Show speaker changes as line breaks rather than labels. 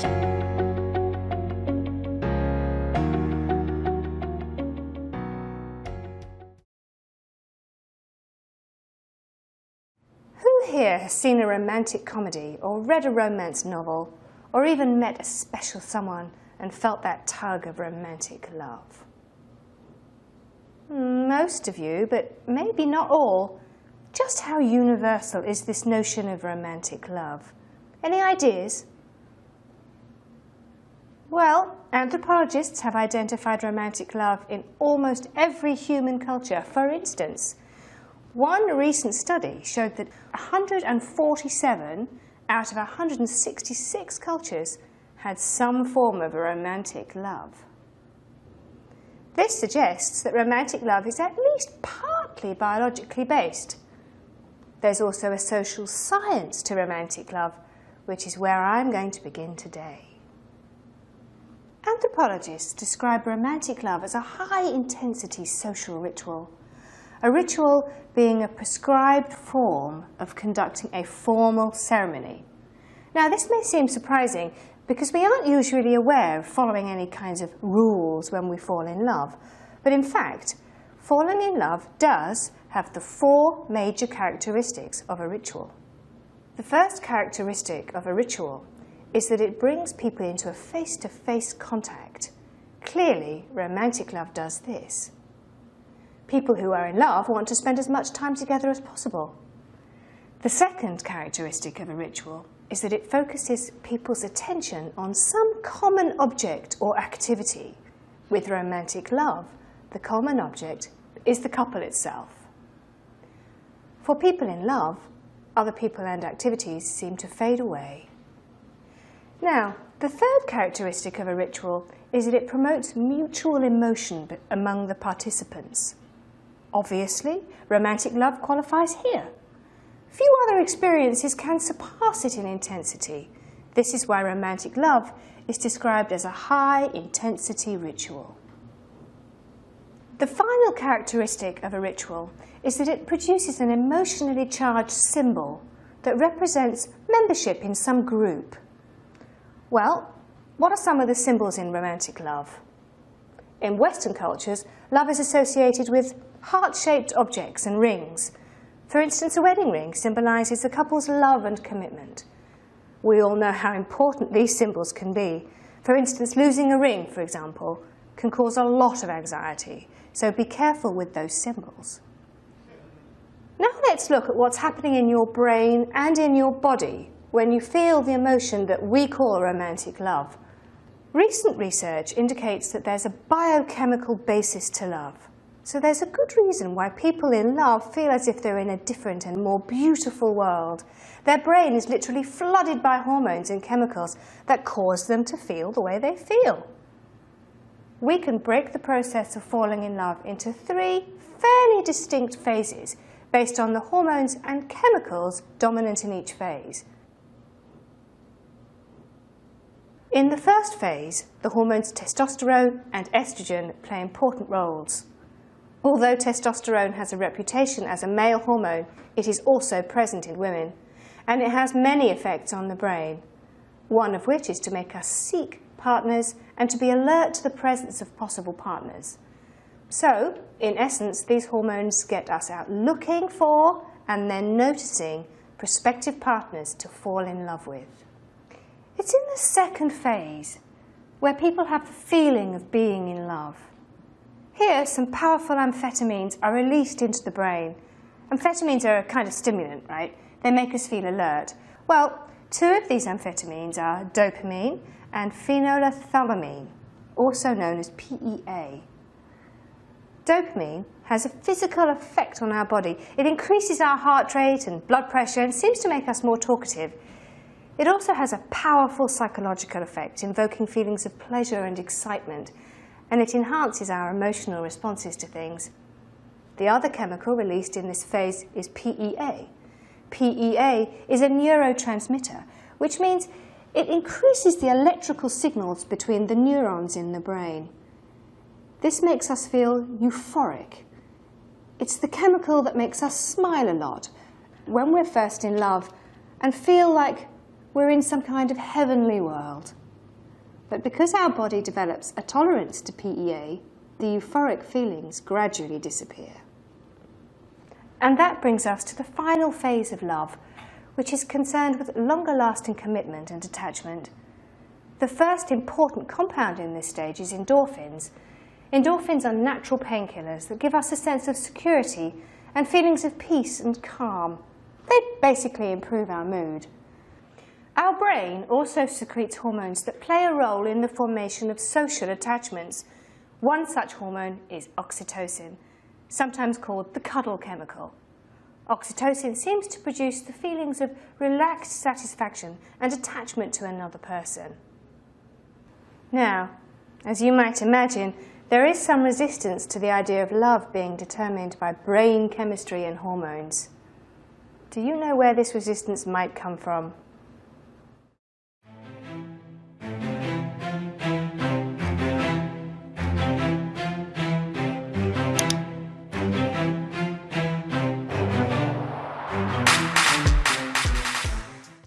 Who here has seen a romantic comedy or read a romance novel or even met a special someone and felt that tug of romantic love? Most of you, but maybe not all. Just how universal is this notion of romantic love? Any ideas? Well, anthropologists have identified romantic love in almost every human culture. For instance, one recent study showed that 147 out of 166 cultures had some form of a romantic love. This suggests that romantic love is at least partly biologically based. There's also a social science to romantic love, which is where I'm going to begin today. Anthropologists describe romantic love as a high-intensity social ritual. A ritual being a prescribed form of conducting a formal ceremony. Now, this may seem surprising because we aren't usually aware of following any kinds of rules when we fall in love. But in fact, falling in love does have the 4 major characteristics of a ritual. The first characteristic of a ritual is that it brings people into a face-to-face contact. Clearly, romantic love does this. People who are in love want to spend as much time together as possible. The second characteristic of a ritual is that it focuses people's attention on some common object or activity. With romantic love, the common object is the couple itself. For people in love, other people and activities seem to fade away. Now, the third characteristic of a ritual is that it promotes mutual emotion among the participants. Obviously, romantic love qualifies here. Few other experiences can surpass it in intensity. This is why romantic love is described as a high-intensity ritual. The final characteristic of a ritual is that it produces an emotionally charged symbol that represents membership in some group. Well, what are some of the symbols in romantic love? In Western cultures, love is associated with heart-shaped objects and rings. For instance, a wedding ring symbolises a couple's love and commitment. We all know how important these symbols can be. For instance, losing a ring, for example, can cause a lot of anxiety, so be careful with those symbols. Now let's look at what's happening in your brain and in your body when you feel the emotion that we call romantic love. Recent research indicates that there's a biochemical basis to love. So there's a good reason why people in love feel as if they're in a different and more beautiful world. Their brain is literally flooded by hormones and chemicals that cause them to feel the way they feel. We can break the process of falling in love into 3 fairly distinct phases based on the hormones and chemicals dominant in each phase. In the first phase, the hormones testosterone and estrogen play important roles. Although testosterone has a reputation as a male hormone, it is also present in women, and it has many effects on the brain, one of which is to make us seek partners and to be alert to the presence of possible partners. So, in essence, these hormones get us out looking for and then noticing prospective partners to fall in love with. It's in the second phase where people have the feeling of being in love. Here, some powerful amphetamines are released into the brain. Amphetamines are a kind of stimulant, right? They make us feel alert. Well, 2 of these amphetamines are dopamine and phenylethylamine, also known as PEA. Dopamine has a physical effect on our body. It increases our heart rate and blood pressure and seems to make us more talkative. It also has a powerful psychological effect, invoking feelings of pleasure and excitement, and it enhances our emotional responses to things. The other chemical released in this phase is PEA. PEA is a neurotransmitter, which means it increases the electrical signals between the neurons in the brain. This makes us feel euphoric. It's the chemical that makes us smile a lot when we're first in love and feel like we're in some kind of heavenly world. But because our body develops a tolerance to PEA, the euphoric feelings gradually disappear. And that brings us to the final phase of love, which is concerned with longer-lasting commitment and attachment. The first important compound in this stage is endorphins. Endorphins are natural painkillers that give us a sense of security and feelings of peace and calm. They basically improve our mood. Our brain also secretes hormones that play a role in the formation of social attachments. One such hormone is oxytocin, sometimes called the cuddle chemical. Oxytocin seems to produce the feelings of relaxed satisfaction and attachment to another person. Now, as you might imagine, there is some resistance to the idea of love being determined by brain chemistry and hormones. Do you know where this resistance might come from?